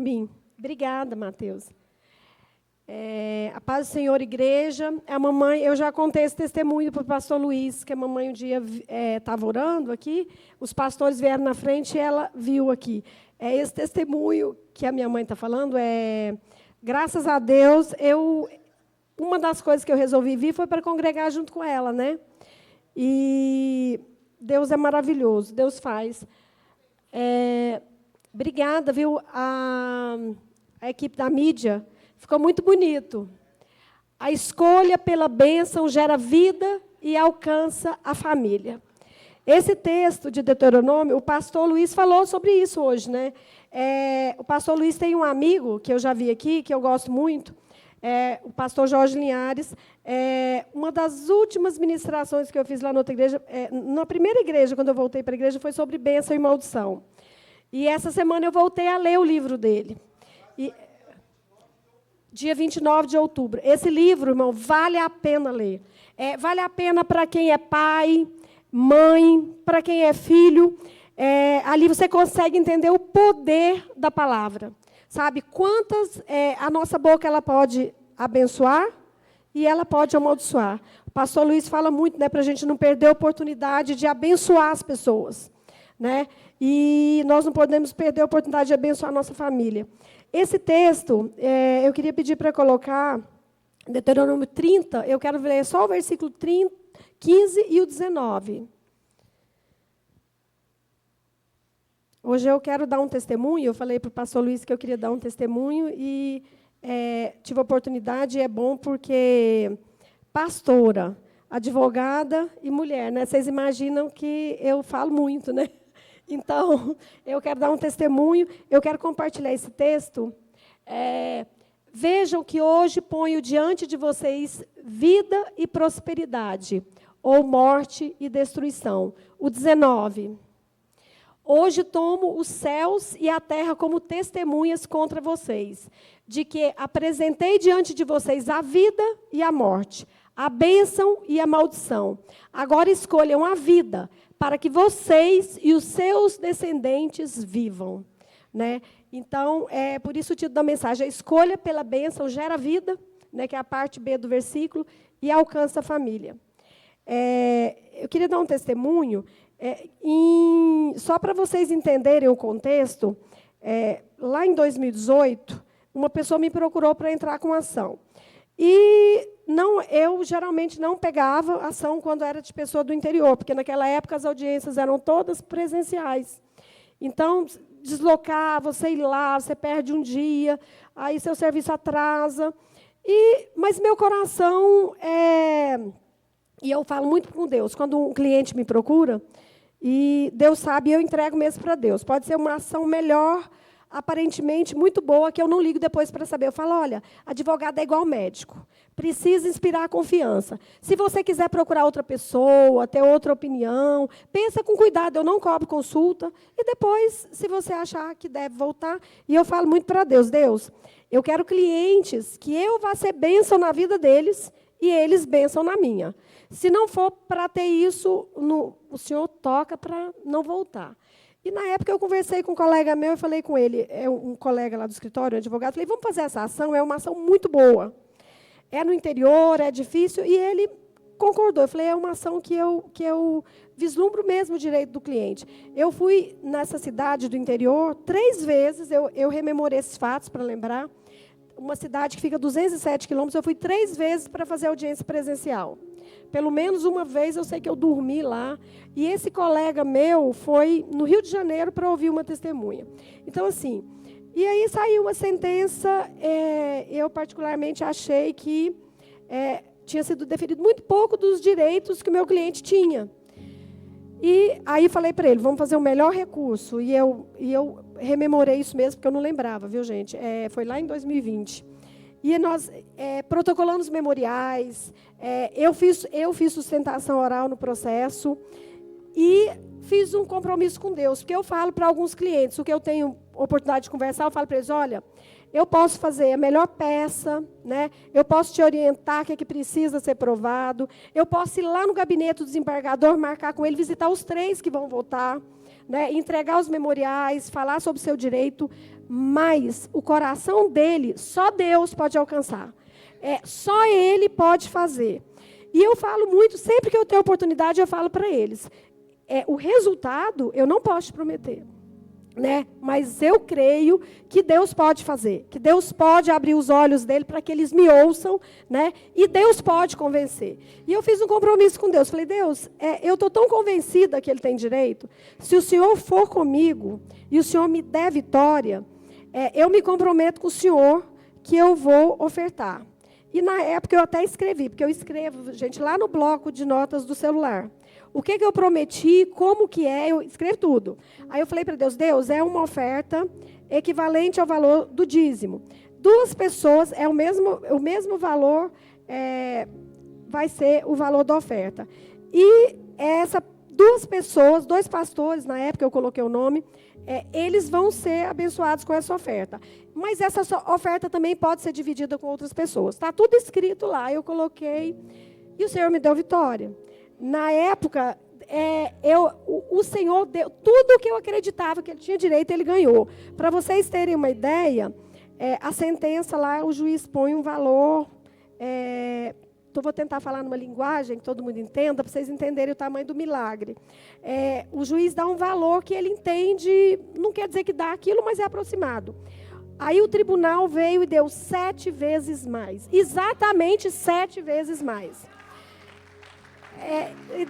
mim. Obrigada, Mateus. A paz do Senhor, igreja. A mamãe, eu já contei esse testemunho para o pastor Luiz, que a mamãe um dia estava orando aqui, os pastores vieram na frente e ela viu aqui. Esse testemunho que a minha mãe está falando graças a Deus, uma das coisas que eu resolvi vir foi para congregar junto com ela, né? E Deus é maravilhoso, Deus faz. Obrigada, viu? A equipe da mídia, ficou muito bonito. A escolha pela bênção gera vida e alcança a família. Esse texto de Deuteronômio, o pastor Luiz falou sobre isso hoje, né? O pastor Luiz tem um amigo, que eu já vi aqui, que eu gosto muito, o pastor Jorge Linhares. Uma das últimas ministrações que eu fiz lá na outra igreja, na primeira igreja, quando eu voltei para a igreja, foi sobre bênção e maldição. E essa semana eu voltei a ler o livro dele. Dia 29 de outubro. Esse livro, irmão, vale a pena ler. Vale a pena para quem é pai, mãe, para quem é filho. Ali você consegue entender o poder da palavra. Sabe, quantas a nossa boca ela pode abençoar e ela pode amaldiçoar. O pastor Luiz fala muito, né, para a gente não perder a oportunidade de abençoar as pessoas, né? E nós não podemos perder a oportunidade de abençoar a nossa família. Esse texto, eu queria pedir para colocar, Deuteronômio 30, eu quero ler só o versículo 15 e o 19. Hoje eu quero dar um testemunho, eu falei para o pastor Luiz que eu queria dar um testemunho, e tive a oportunidade, e é bom porque pastora, advogada e mulher, né? Vocês imaginam que eu falo muito, né? Então, eu quero dar um testemunho, eu quero compartilhar esse texto. Vejam que hoje ponho diante de vocês vida e prosperidade, ou morte e destruição. O 19. Hoje tomo os céus e a terra como testemunhas contra vocês, de que apresentei diante de vocês a vida e a morte, a bênção e a maldição. Agora escolham a vida, para que vocês e os seus descendentes vivam. Né? Então, por isso o título da mensagem, a escolha pela bênção gera vida, né, que é a parte B do versículo, e alcança a família. Eu queria dar um testemunho, só para vocês entenderem o contexto, lá em 2018, uma pessoa me procurou para entrar com ação. E eu geralmente não pegava ação quando era de pessoa do interior, porque naquela época as audiências eram todas presenciais. Então, deslocava, você ir lá, você perde um dia, aí seu serviço atrasa. Mas meu coração e eu falo muito com Deus, quando um cliente me procura, e Deus sabe, eu entrego mesmo para Deus. Pode ser uma ação melhor, aparentemente muito boa, que eu não ligo depois para saber. Eu falo, olha, advogado é igual médico, precisa inspirar a confiança. Se você quiser procurar outra pessoa, ter outra opinião, pensa com cuidado, eu não cobro consulta, e depois, se você achar que deve voltar, e eu falo muito para Deus, eu quero clientes que eu vá ser bênção na vida deles, e eles bênção na minha. Se não for para ter isso, o senhor toca para não voltar. E, na época, eu conversei com um colega meu e falei com ele, um colega lá do escritório, um advogado, falei, vamos fazer essa ação, é uma ação muito boa. É no interior, é difícil, e ele concordou. Eu falei, é uma ação que eu vislumbro mesmo o direito do cliente. Eu fui nessa cidade do interior 3 vezes, eu rememorei esses fatos para lembrar, uma cidade que fica a 207 quilômetros, eu fui 3 vezes para fazer audiência presencial. Pelo menos uma vez eu sei que eu dormi lá. E esse colega meu foi no Rio de Janeiro para ouvir uma testemunha. Então, assim, e aí saiu uma sentença, eu particularmente achei que tinha sido deferido muito pouco dos direitos que o meu cliente tinha. E aí falei para ele, vamos fazer o melhor recurso. E eu rememorei isso mesmo, porque eu não lembrava, viu, gente? Foi lá em 2020. E nós protocolamos memoriais, eu fiz sustentação oral no processo e fiz um compromisso com Deus, porque eu falo para alguns clientes, o que eu tenho oportunidade de conversar, eu falo para eles, olha, eu posso fazer a melhor peça, né? Eu posso te orientar o que é que precisa ser provado, eu posso ir lá no gabinete do desembargador, marcar com ele, visitar os 3 que vão votar, né? Entregar os memoriais, falar sobre o seu direito, mas o coração dele, só Deus pode alcançar. Só Ele pode fazer. E eu falo muito, sempre que eu tenho oportunidade, eu falo para eles. O resultado, eu não posso te prometer. Né? Mas eu creio que Deus pode fazer, que Deus pode abrir os olhos dele para que eles me ouçam, né? E Deus pode convencer. E eu fiz um compromisso com Deus, falei, Deus, eu estou tão convencida que ele tem direito, se o Senhor for comigo e o Senhor me der vitória, eu me comprometo com o Senhor que eu vou ofertar. E na época eu até escrevi, porque eu escrevo, gente, lá no bloco de notas do celular. O que eu prometi, como que eu escrevo tudo. Aí eu falei para Deus, Deus, é uma oferta equivalente ao valor do dízimo. 2 pessoas, o mesmo valor, vai ser o valor da oferta. E essas 2 pessoas, 2 pastores, na época eu coloquei o nome, eles vão ser abençoados com essa oferta. Mas essa oferta também pode ser dividida com outras pessoas. Está tudo escrito lá, eu coloquei, e o Senhor me deu vitória. Na época, o Senhor deu tudo o que eu acreditava que ele tinha direito, ele ganhou. Para vocês terem uma ideia, a sentença lá, o juiz põe um valor, vou tentar falar numa linguagem que todo mundo entenda, para vocês entenderem o tamanho do milagre. O juiz dá um valor que ele entende, não quer dizer que dá aquilo, mas é aproximado. Aí o tribunal veio e deu 7 vezes mais, exatamente 7 vezes mais.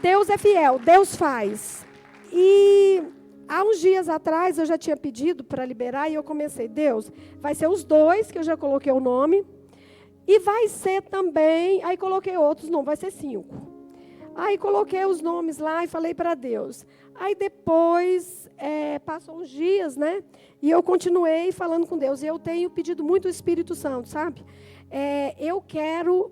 Deus é fiel, Deus faz. E há uns dias atrás eu já tinha pedido para liberar e eu comecei, Deus, vai ser os 2 que eu já coloquei o nome e vai ser também, aí coloquei outros, não, vai ser 5. Aí coloquei os nomes lá e falei para Deus. Aí depois, passou uns dias, né? E eu continuei falando com Deus. E eu tenho pedido muito o Espírito Santo, sabe? Eu quero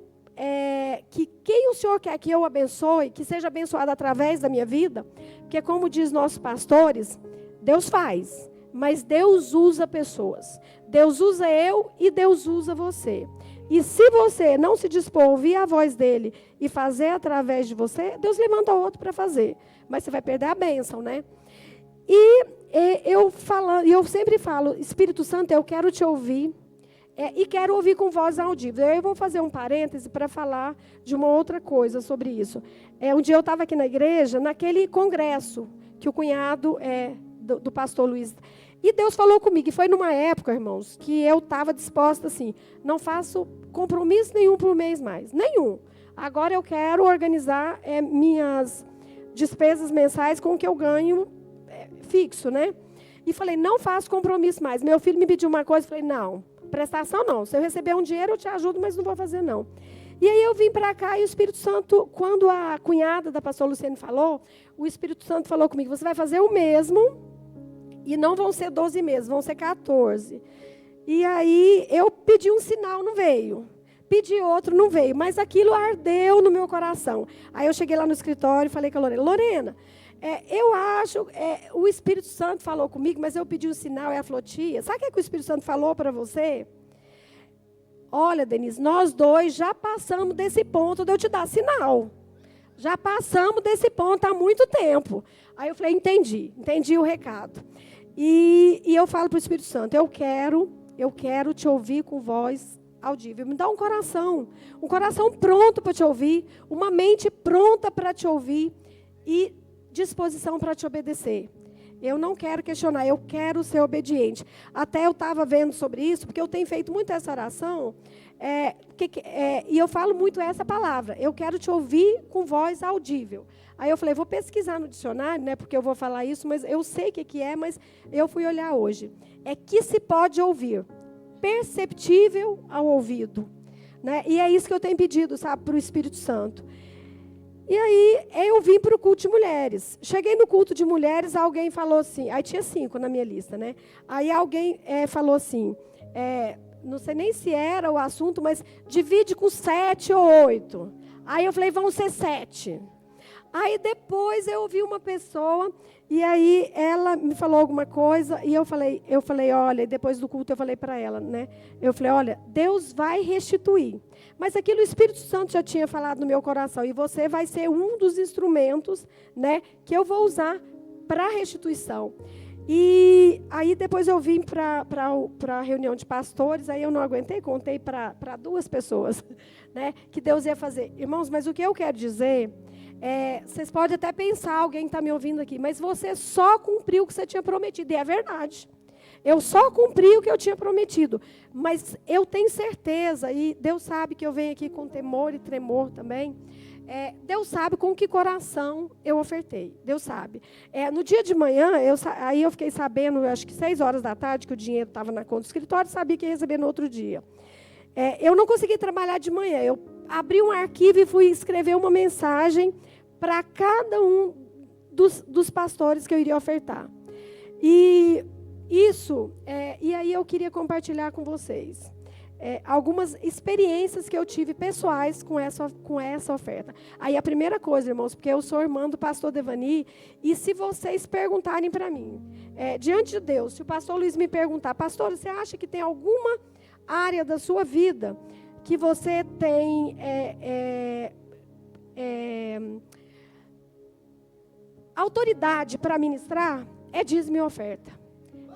que quem o Senhor quer que eu abençoe, que seja abençoado através da minha vida, porque como diz nossos pastores, Deus faz, mas Deus usa pessoas. Deus usa eu e Deus usa você. E se você não se dispor a ouvir a voz dele e fazer através de você, Deus levanta outro para fazer. Mas você vai perder a bênção, né? E eu sempre falo, Espírito Santo, eu quero te ouvir. E quero ouvir com voz audível. Eu vou fazer um parêntese para falar de uma outra coisa sobre isso. Um dia eu estava aqui na igreja, naquele congresso que o cunhado do pastor Luiz. E Deus falou comigo. E foi numa época, irmãos, que eu estava disposta assim, não faço compromisso nenhum por mês mais. Nenhum. Agora eu quero organizar minhas despesas mensais com o que eu ganho fixo, né? E falei, não faço compromisso mais. Meu filho me pediu uma coisa, falei, não. Prestação não, se eu receber um dinheiro eu te ajudo, mas não vou fazer não. E aí eu vim para cá e o Espírito Santo, quando a cunhada da pastora Luciane falou, o Espírito Santo falou comigo, você vai fazer o mesmo e não vão ser 12 meses, vão ser 14. E aí eu pedi um sinal, não veio. Pedi outro, não veio, mas aquilo ardeu no meu coração. Aí eu cheguei lá no escritório e falei com a Lorena, eu acho, o Espírito Santo falou comigo, mas eu pedi um sinal, ela falou, tia, sabe o que o Espírito Santo falou para você? Olha, Denise, nós 2 já passamos desse ponto de eu te dar sinal. Já passamos desse ponto há muito tempo. Aí eu falei, entendi o recado. E eu falo para o Espírito Santo, eu quero te ouvir com voz audível. Me dá um coração pronto para te ouvir, uma mente pronta para te ouvir e disposição para te obedecer. Eu não quero questionar, eu quero ser obediente. Até eu estava vendo sobre isso, porque eu tenho feito muito essa oração, e eu falo muito essa palavra, eu quero te ouvir com voz audível. Aí eu falei, vou pesquisar no dicionário, né, porque eu vou falar isso, mas eu sei o que é, mas eu fui olhar hoje. É que se pode ouvir, perceptível ao ouvido. Né? E é isso que eu tenho pedido, sabe, para o Espírito Santo. E aí, eu vim para o culto de mulheres. Cheguei no culto de mulheres, alguém falou assim, aí tinha 5 na minha lista, né? Aí alguém falou assim, não sei nem se era o assunto, mas divide com 7 ou 8. Aí eu falei, vão ser 7. Aí depois eu ouvi uma pessoa, e aí ela me falou alguma coisa, e eu falei, olha, depois do culto eu falei para ela, né? Eu falei, olha, Deus vai restituir. Mas aquilo o Espírito Santo já tinha falado no meu coração, e você vai ser um dos instrumentos, né, que eu vou usar para a restituição. E aí depois eu vim para a reunião de pastores, aí eu não aguentei, contei para 2 pessoas, né, que Deus ia fazer. Irmãos, mas o que eu quero dizer, vocês podem até pensar, alguém está me ouvindo aqui, mas você só cumpriu o que você tinha prometido, e é verdade. Eu só cumpri o que eu tinha prometido, mas eu tenho certeza, e Deus sabe que eu venho aqui com temor e tremor também, Deus sabe com que coração eu ofertei. Deus sabe. No dia de manhã, aí eu fiquei sabendo, acho que 6 horas da tarde, que o dinheiro estava na conta do escritório, sabia que ia receber no outro dia. Eu não consegui trabalhar de manhã. Eu abri um arquivo e fui escrever uma mensagem para cada um dos pastores que eu iria ofertar. E aí eu queria compartilhar com vocês. Algumas experiências que eu tive pessoais com essa oferta. Aí a primeira coisa, irmãos, porque eu sou irmã do pastor Devani, e se vocês perguntarem para mim, diante de Deus, se o pastor Luiz me perguntar, pastor, você acha que tem alguma área da sua vida que você tem autoridade para ministrar? É dízimo e oferta.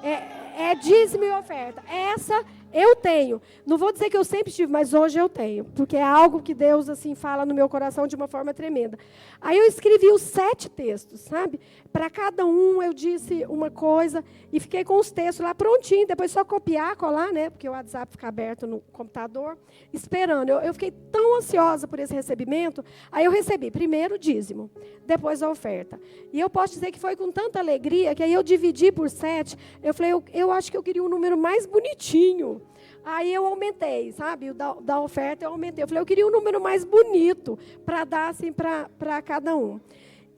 É dízimo e oferta. Essa eu tenho. Não vou dizer que eu sempre tive, mas hoje eu tenho. Porque é algo que Deus assim fala no meu coração de uma forma tremenda. Aí eu escrevi os 7 textos, sabe? Para cada um eu disse uma coisa e fiquei com os textos lá prontinho. Depois só copiar, colar, né? Porque o WhatsApp fica aberto no computador, esperando. Eu fiquei tão ansiosa por esse recebimento. Aí eu recebi primeiro o dízimo, depois a oferta. E eu posso dizer que foi com tanta alegria que aí eu dividi por 7. Eu falei, eu acho que eu queria um número mais bonitinho. Aí eu aumentei, sabe? Da oferta eu aumentei. Eu falei, eu queria um número mais bonito para dar assim para cada um.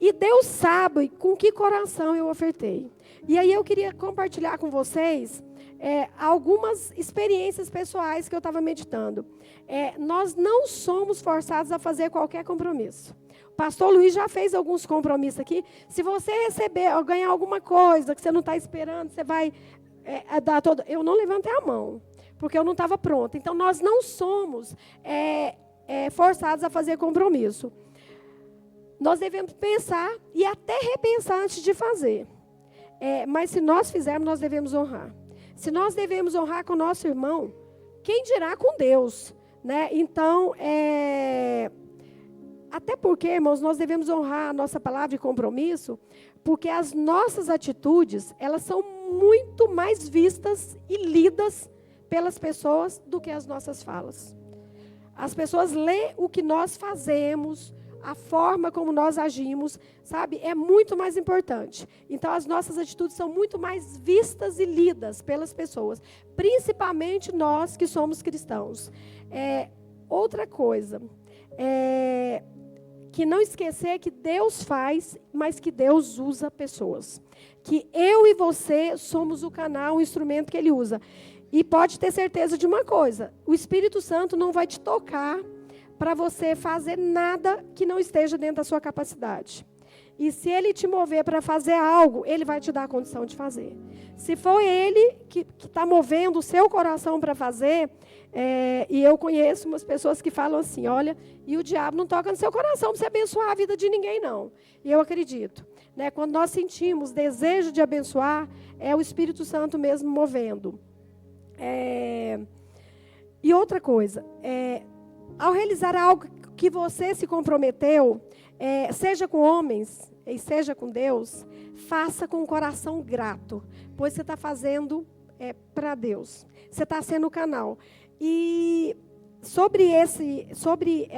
E Deus sabe com que coração eu ofertei. E aí eu queria compartilhar com vocês algumas experiências pessoais que eu estava meditando. Nós não somos forçados a fazer qualquer compromisso. O pastor Luiz já fez alguns compromissos aqui. Se você receber ou ganhar alguma coisa que você não está esperando, você vai dar todo. Eu não levantei a mão, porque eu não estava pronta. Então, nós não somos forçados a fazer compromisso. Nós devemos pensar e até repensar antes de fazer. Mas se nós fizermos, nós devemos honrar. Se nós devemos honrar com o nosso irmão, quem dirá com Deus? Né? Então, até porque, irmãos, nós devemos honrar a nossa palavra de compromisso, porque as nossas atitudes, elas são muito mais vistas e lidas pelas pessoas do que as nossas falas. As pessoas lêem o que nós fazemos, a forma como nós agimos, sabe? É muito mais importante. Então, as nossas atitudes são muito mais vistas e lidas pelas pessoas, principalmente nós que somos cristãos. Outra coisa, que não esquecer que Deus faz, mas que Deus usa pessoas. Que eu e você somos o canal, o instrumento que Ele usa. E pode ter certeza de uma coisa, o Espírito Santo não vai te tocar para você fazer nada que não esteja dentro da sua capacidade. E se Ele te mover para fazer algo, Ele vai te dar a condição de fazer. Se for Ele que está movendo o seu coração para fazer, e eu conheço umas pessoas que falam assim, olha, e o diabo não toca no seu coração para você abençoar a vida de ninguém, não. E eu acredito. Né, quando nós sentimos desejo de abençoar, é o Espírito Santo mesmo movendo. E outra coisa, ao realizar algo que você se comprometeu, seja com homens e seja com Deus, faça com um coração grato, pois você está fazendo para Deus. Você está sendo o canal. E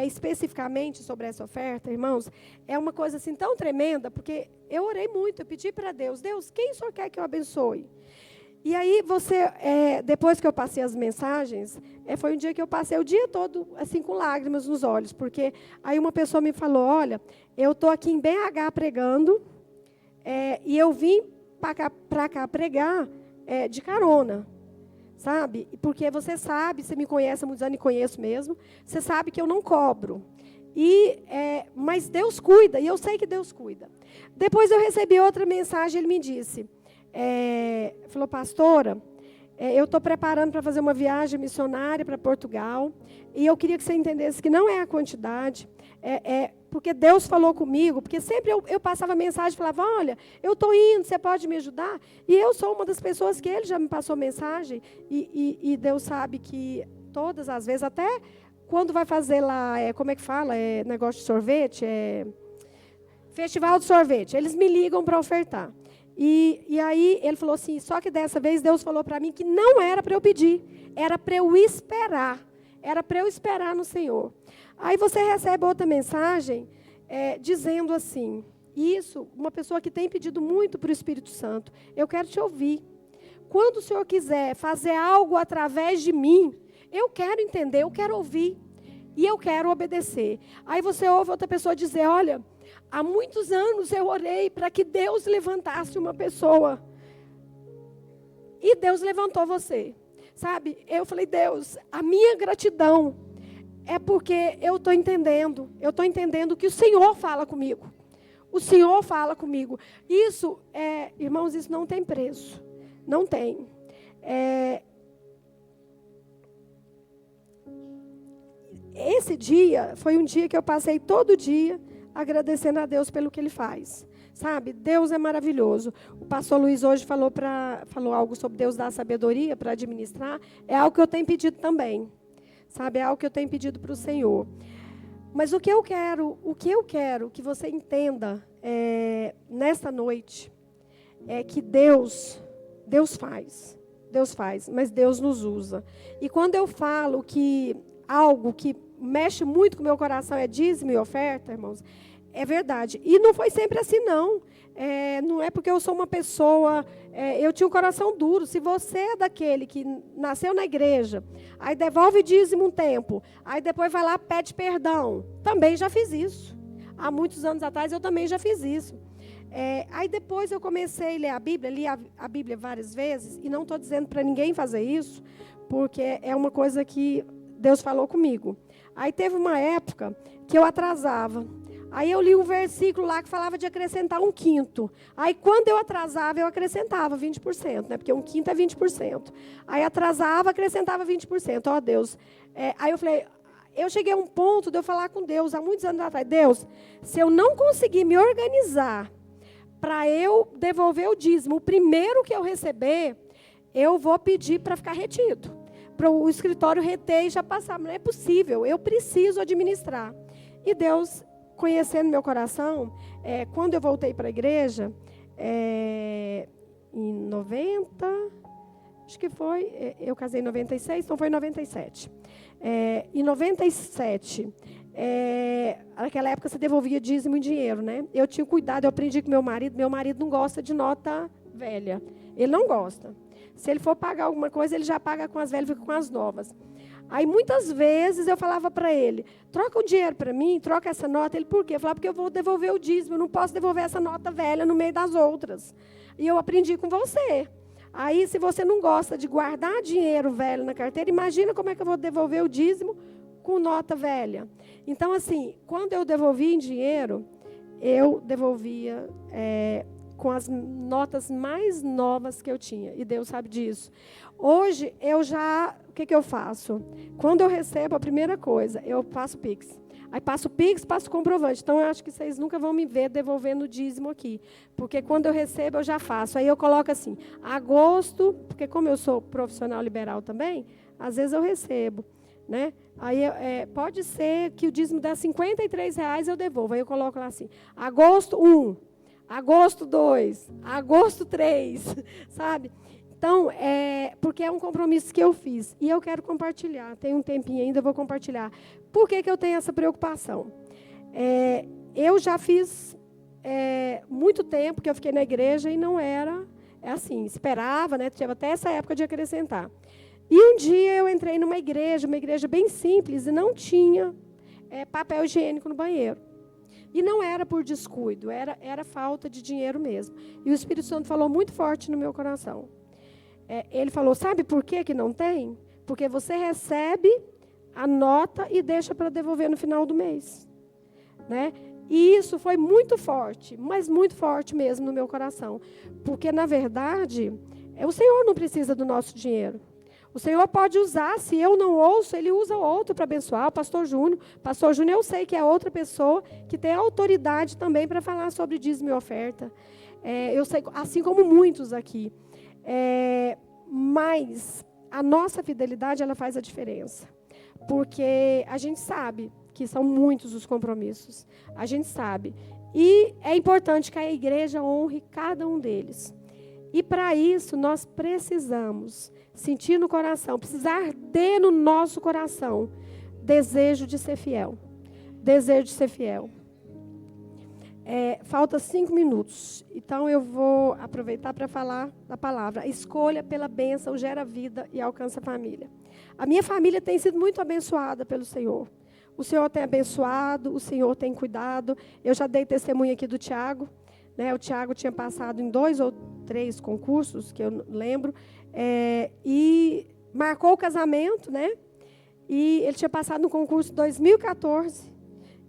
especificamente sobre essa oferta, irmãos, é uma coisa assim tão tremenda, porque eu orei muito, eu pedi para Deus, quem o Senhor quer que eu abençoe? E aí depois que eu passei as mensagens, foi um dia que eu passei o dia todo assim com lágrimas nos olhos, porque aí uma pessoa me falou, olha, eu estou aqui em BH pregando, e eu vim para cá pregar de carona, sabe? Porque você sabe, você me conhece há muitos anos e conheço mesmo, você sabe que eu não cobro. Mas Deus cuida, e eu sei que Deus cuida. Depois eu recebi outra mensagem, ele me disse, falou, pastora, Eu estou preparando para fazer uma viagem missionária para Portugal. E eu queria que você entendesse que não é a quantidade. Porque Deus falou comigo. Porque sempre eu passava mensagem e falava, olha, eu estou indo, você pode me ajudar? E eu sou uma das pessoas que Ele já me passou mensagem. E Deus sabe que todas as vezes, até quando vai fazer lá, como é que fala? Negócio de sorvete? Festival de sorvete. Eles me ligam para ofertar. E aí ele falou assim, só que dessa vez Deus falou para mim que não era para eu pedir, era para eu esperar, era para eu esperar no Senhor. Aí você recebe outra mensagem dizendo assim, isso, uma pessoa que tem pedido muito para o Espírito Santo, eu quero te ouvir. Quando o Senhor quiser fazer algo através de mim, eu quero entender, eu quero ouvir e eu quero obedecer. Aí você ouve outra pessoa dizer, olha, há muitos anos eu orei para que Deus levantasse uma pessoa. E Deus levantou você. Sabe? Eu falei, Deus, a minha gratidão é porque eu estou entendendo. Eu estou entendendo que o Senhor fala comigo. O Senhor fala comigo. Isso, irmãos, isso não tem preço. Não tem. Esse dia foi um dia que eu passei todo dia agradecendo a Deus pelo que Ele faz. Sabe, Deus é maravilhoso. O pastor Luiz hoje falou algo sobre Deus dar sabedoria para administrar. É algo que eu tenho pedido também. Sabe, é algo que eu tenho pedido para o Senhor. Mas o que eu quero que você entenda nesta noite é que Deus faz. Deus faz, mas Deus nos usa. E quando eu falo que algo que mexe muito com o meu coração é dízimo e oferta, irmãos, é verdade. E não foi sempre assim, não. Não é porque eu sou uma pessoa... eu tinha um coração duro. Se você é daquele que nasceu na igreja, aí devolve dízimo um tempo, aí depois vai lá e pede perdão. Também já fiz isso. Há muitos anos atrás eu também já fiz isso. Aí depois eu comecei a ler a Bíblia, li a Bíblia várias vezes, e não estou dizendo para ninguém fazer isso, porque é uma coisa que Deus falou comigo. Aí teve uma época que eu atrasava. Aí eu li um versículo lá que falava de acrescentar 1/5. Aí quando eu atrasava, eu acrescentava 20%, né? Porque 1/5 é 20%. Aí atrasava, acrescentava 20%. Ó, Deus. Aí eu falei, eu cheguei a um ponto de eu falar com Deus, há muitos anos atrás, Deus, se eu não conseguir me organizar para eu devolver o dízimo, o primeiro que eu receber, eu vou pedir para ficar retido. Para o escritório reter e já passar. Mas não é possível, eu preciso administrar. E Deus, conhecendo meu coração, quando eu voltei para a igreja, em 90, acho que foi, eu casei em 96, então foi em 97. Em 97, naquela época você devolvia dízimo em dinheiro, né? Eu tinha cuidado, eu aprendi com meu marido não gosta de nota velha, ele não gosta. Se ele for pagar alguma coisa, ele já paga com as velhas, fica com as novas. Aí, muitas vezes, eu falava para ele, troca o dinheiro para mim, troca essa nota. Ele, por quê? Eu falava, porque eu vou devolver o dízimo, eu não posso devolver essa nota velha no meio das outras. E eu aprendi com você. Aí, se você não gosta de guardar dinheiro velho na carteira, imagina como é que eu vou devolver o dízimo com nota velha. Então, assim, quando eu devolvia em dinheiro, eu devolvia com as notas mais novas que eu tinha. E Deus sabe disso. Hoje, o que eu faço? Quando eu recebo, a primeira coisa, eu passo Pix. Aí passo Pix, passo comprovante. Então, eu acho que vocês nunca vão me ver devolvendo o dízimo aqui. Porque quando eu recebo, eu já faço. Aí eu coloco assim, agosto, porque como eu sou profissional liberal também, às vezes eu recebo, né? Aí pode ser que o dízimo dá R$53, eu devolvo. Aí eu coloco lá assim, agosto 1, agosto 2, agosto 3, sabe? Então, porque é um compromisso que eu fiz. E eu quero compartilhar. Tem um tempinho ainda, eu vou compartilhar. Por que eu tenho essa preocupação? Eu já fiz muito tempo que eu fiquei na igreja e não era assim. Esperava, né? Tinha até essa época de acrescentar. E um dia eu entrei numa igreja bem simples, e não tinha papel higiênico no banheiro. E não era por descuido, era falta de dinheiro mesmo. E o Espírito Santo falou muito forte no meu coração. Ele falou, sabe por que não tem? Porque você recebe a nota e deixa para devolver no final do mês. Né? E isso foi muito forte, mas muito forte mesmo no meu coração. Porque, na verdade, O Senhor não precisa do nosso dinheiro. O Senhor pode usar, se eu não ouço, Ele usa outro para abençoar, o pastor Júnior. Pastor Júnior, eu sei que é outra pessoa que tem autoridade também para falar sobre dízimo e oferta. Eu sei, assim como muitos aqui. Mas a nossa fidelidade, ela faz a diferença. Porque a gente sabe que são muitos os compromissos. A gente sabe. E é importante que a igreja honre cada um deles. E para isso, nós precisamos sentir no coração, precisar arder no nosso coração, desejo de ser fiel. Desejo de ser fiel. Falta 5 minutos, então eu vou aproveitar para falar da palavra. A escolha pela bênção gera vida e alcança a família. A minha família tem sido muito abençoada pelo Senhor. O Senhor tem abençoado, o Senhor tem cuidado. Eu já dei testemunho aqui do Tiago. O Tiago tinha passado em 2 ou 3 concursos, que eu lembro, e marcou o casamento, e ele tinha passado no concurso em 2014.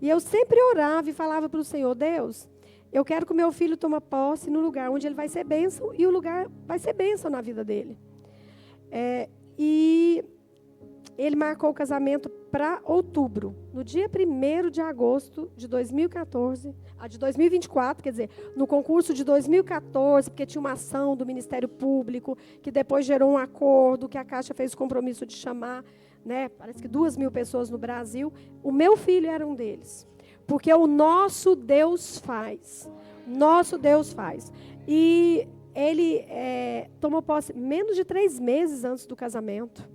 E eu sempre orava e falava para o Senhor: Deus, eu quero que o meu filho tome posse no lugar onde ele vai ser bênção, e o lugar vai ser bênção na vida dele. E ele marcou o casamento para outubro, no dia 1º de agosto de 2024, quer dizer, no concurso de 2014, porque tinha uma ação do Ministério Público, que depois gerou um acordo, que a Caixa fez o compromisso de chamar, parece que 2.000 pessoas no Brasil. O meu filho era um deles, porque o nosso Deus faz. Nosso Deus faz. E ele tomou posse menos de 3 meses antes do casamento.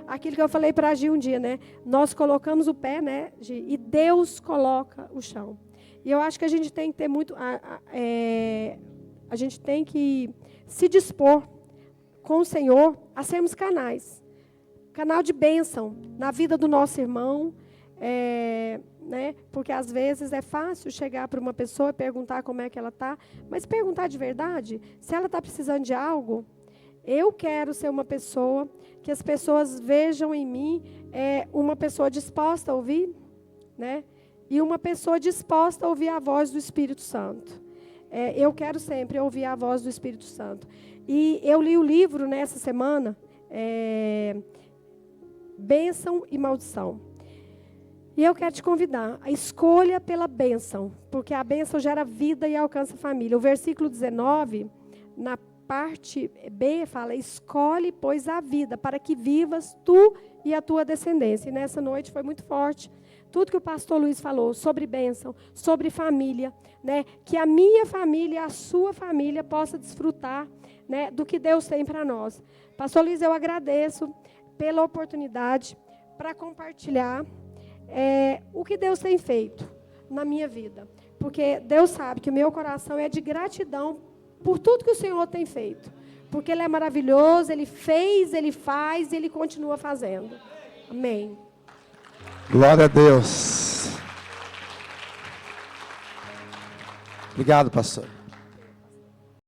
Aquilo que eu falei para a Gi um dia, nós colocamos o pé, Gi, e Deus coloca o chão. E eu acho que a gente tem que ter muito, a gente tem que se dispor com o Senhor a sermos canais, canal de bênção na vida do nosso irmão, porque às vezes é fácil chegar para uma pessoa e perguntar como é que ela está, mas perguntar de verdade, se ela está precisando de algo. Eu quero ser uma pessoa que as pessoas vejam em mim uma pessoa disposta a ouvir, e uma pessoa disposta a ouvir a voz do Espírito Santo. Eu quero sempre ouvir a voz do Espírito Santo. E eu li o livro nessa semana, Bênção e Maldição. E eu quero te convidar a escolha pela bênção, porque a bênção gera vida e alcança a família. O versículo 19, na parte B, fala: escolhe, pois, a vida, para que vivas tu e a tua descendência. E nessa noite foi muito forte tudo que o pastor Luiz falou sobre bênção, sobre família, que a minha família e a sua família possa desfrutar, do que Deus tem para nós. Pastor Luiz, eu agradeço pela oportunidade para compartilhar o que Deus tem feito na minha vida, porque Deus sabe que o meu coração é de gratidão por tudo que o Senhor tem feito, porque Ele é maravilhoso, Ele fez, Ele faz e Ele continua fazendo. Amém. Glória a Deus. Obrigado, pastor.